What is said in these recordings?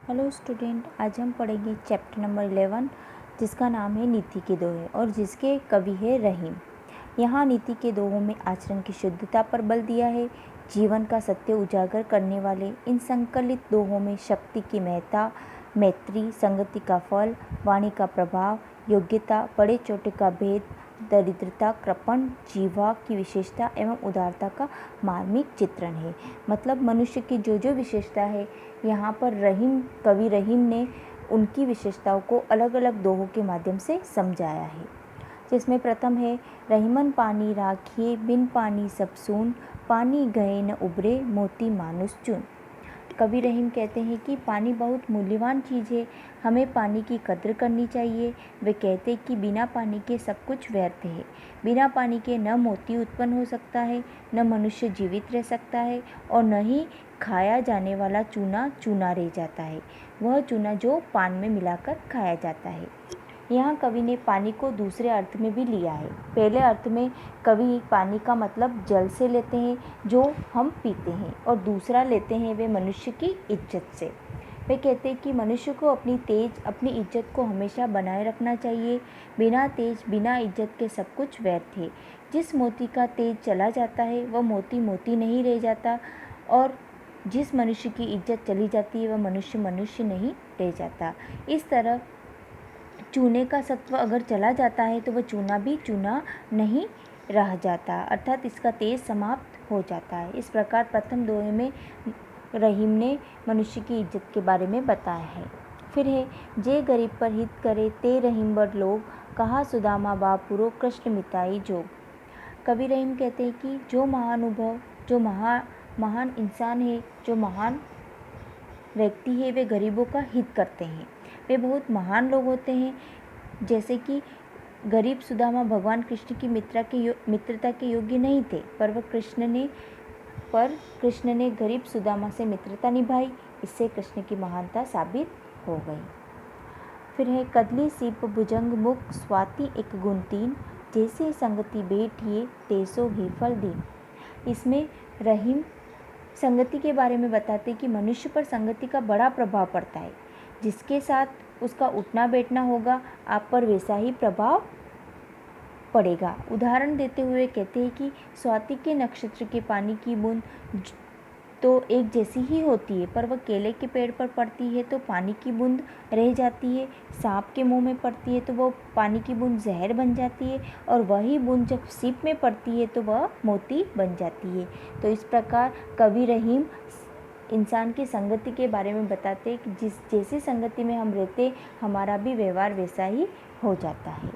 Hello student, आज हम पढ़ेंगे चैप्टर नंबर 11 जिसका नाम है नीति के दोहे और जिसके कवि है रहीम। यहाँ नीति के दोहों में आचरण की शुद्धता पर बल दिया है। जीवन का सत्य उजागर करने वाले इन संकलित दोहों में शक्ति की महत्ता, मैत्री, संगति का फल, वाणी का प्रभाव, योग्यता, बड़े छोटे का भेद, दरिद्रता, कृपण, जीवा की विशेषता एवं उदारता का मार्मिक चित्रण है। मतलब मनुष्य की जो जो विशेषता है यहाँ पर कवि रहीम ने उनकी विशेषताओं को अलग अलग दोहों के माध्यम से समझाया है। जिसमें प्रथम है, रहीमन पानी राखिए बिन पानी सब सून, पानी गए न उबरे मोती मानुष चुन। कवि रहीम कहते हैं कि पानी बहुत मूल्यवान चीज़ है, हमें पानी की कद्र करनी चाहिए। वे कहते हैं कि बिना पानी के सब कुछ व्यर्थ है। बिना पानी के न मोती उत्पन्न हो सकता है, न मनुष्य जीवित रह सकता है और न ही खाया जाने वाला चूना चूना रह जाता है, वह चूना जो पान में मिलाकर खाया जाता है। यहाँ कवि ने पानी को दूसरे अर्थ में भी लिया है। पहले अर्थ में कवि पानी का मतलब जल से लेते हैं जो हम पीते हैं, और दूसरा लेते हैं वे मनुष्य की इज्जत से। वे कहते हैं कि मनुष्य को अपनी इज्जत को हमेशा बनाए रखना चाहिए। बिना तेज बिना इज्जत के सब कुछ व्यर्थ है। जिस मोती का तेज चला जाता है वह मोती मोती नहीं रह जाता, और जिस मनुष्य की इज्जत चली जाती है वह मनुष्य मनुष्य नहीं रह जाता। इस तरह चूने का सत्व अगर चला जाता है तो वह चूना भी चूना नहीं रह जाता, अर्थात इसका तेज समाप्त हो जाता है। इस प्रकार प्रथम दोहे में रहीम ने मनुष्य की इज्जत के बारे में बताया है। फिर है, जे गरीब पर हित करे ते रहीम बड़ लोग, कहा सुदामा बापुरो कृष्ण मिताई जोग। कवि रहीम कहते हैं कि जो महानुभव, जो महान इंसान है, जो महान व्यक्ति है, वे गरीबों का हित करते हैं। वे बहुत महान लोग होते हैं। जैसे कि गरीब सुदामा भगवान कृष्ण की मित्रता के योग्य नहीं थे, पर कृष्ण ने गरीब सुदामा से मित्रता निभाई। इससे कृष्ण की महानता साबित हो गई। फिर है, कदली सीप भुजंग मुख स्वाति एक गुण तीन, जैसे संगति बैठिए तेसो ही फल दीन। इसमें रहीम संगति के बारे में बताते कि मनुष्य पर संगति का बड़ा प्रभाव पड़ता है। जिसके साथ उसका उठना बैठना होगा, आप पर वैसा ही प्रभाव पड़ेगा। उदाहरण देते हुए कहते हैं कि स्वाति के नक्षत्र के पानी की बूंद तो एक जैसी ही होती है, पर वह केले के पेड़ पर पड़ती है तो पानी की बूंद रह जाती है। सांप के मुंह में पड़ती है तो वह पानी की बूंद जहर बन जाती है, और वही बूंद जब सीप में पड़ती है तो वह मोती बन जाती है। तो इस प्रकार कवि रहीम इंसान की संगति के बारे में बताते कि जैसी संगति में हम रहते, हमारा भी व्यवहार वैसा ही हो जाता है।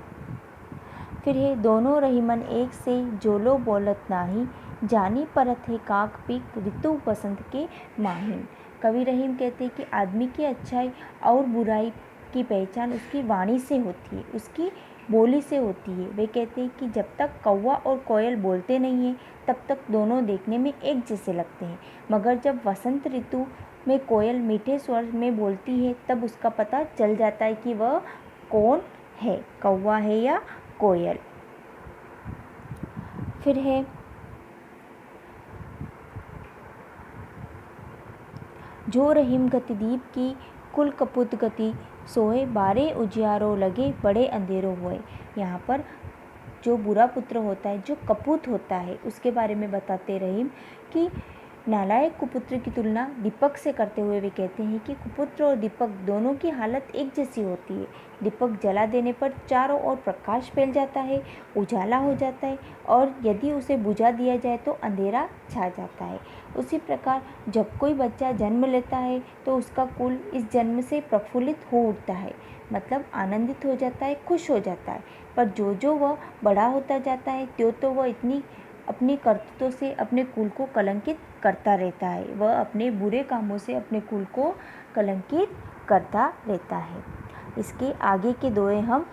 फिर है, दोनों रहीमन एक से जोलो बोलत नाही, जानी परत है काक पीक ऋतु बसंत के माहिन। कवि रहीम कहते हैं कि आदमी की अच्छाई और बुराई की पहचान उसकी वाणी से होती है, उसकी बोली से होती है। वे कहते हैं कि जब तक कौवा और कोयल बोलते नहीं हैं तब तक दोनों देखने में एक जैसे लगते हैं, मगर जब वसंत ऋतु में कोयल मीठे स्वर में बोलती है तब उसका पता चल जाता है कि वह कौन है, कौवा है या कोयल। फिर है, जो रहीम गति दीप की कुल कपूत गति सोए, बारे उजियारो लगे बड़े अंधेरों हुए। यहाँ पर जो बुरा पुत्र होता है, जो कपूत होता है, उसके बारे में बताते रहीम कि नालायक कुपुत्र की तुलना दीपक से करते हुए वे कहते हैं कि कुपुत्र और दीपक दोनों की हालत एक जैसी होती है। दीपक जला देने पर चारों ओर प्रकाश फैल जाता है, उजाला हो जाता है, और यदि उसे बुझा दिया जाए तो अंधेरा छा जाता है। उसी प्रकार जब कोई बच्चा जन्म लेता है तो उसका कुल इस जन्म से प्रफुल्लित हो उठता है, मतलब आनंदित हो जाता है, खुश हो जाता है। पर जो वह बड़ा होता जाता है त्यों तो वह अपनी करतूतों से अपने कुल को कलंकित करता रहता है। वह अपने बुरे कामों से अपने कुल को कलंकित करता रहता है। इसके आगे के दोहे हम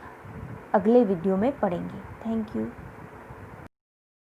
अगले वीडियो में पढ़ेंगे। Thank you.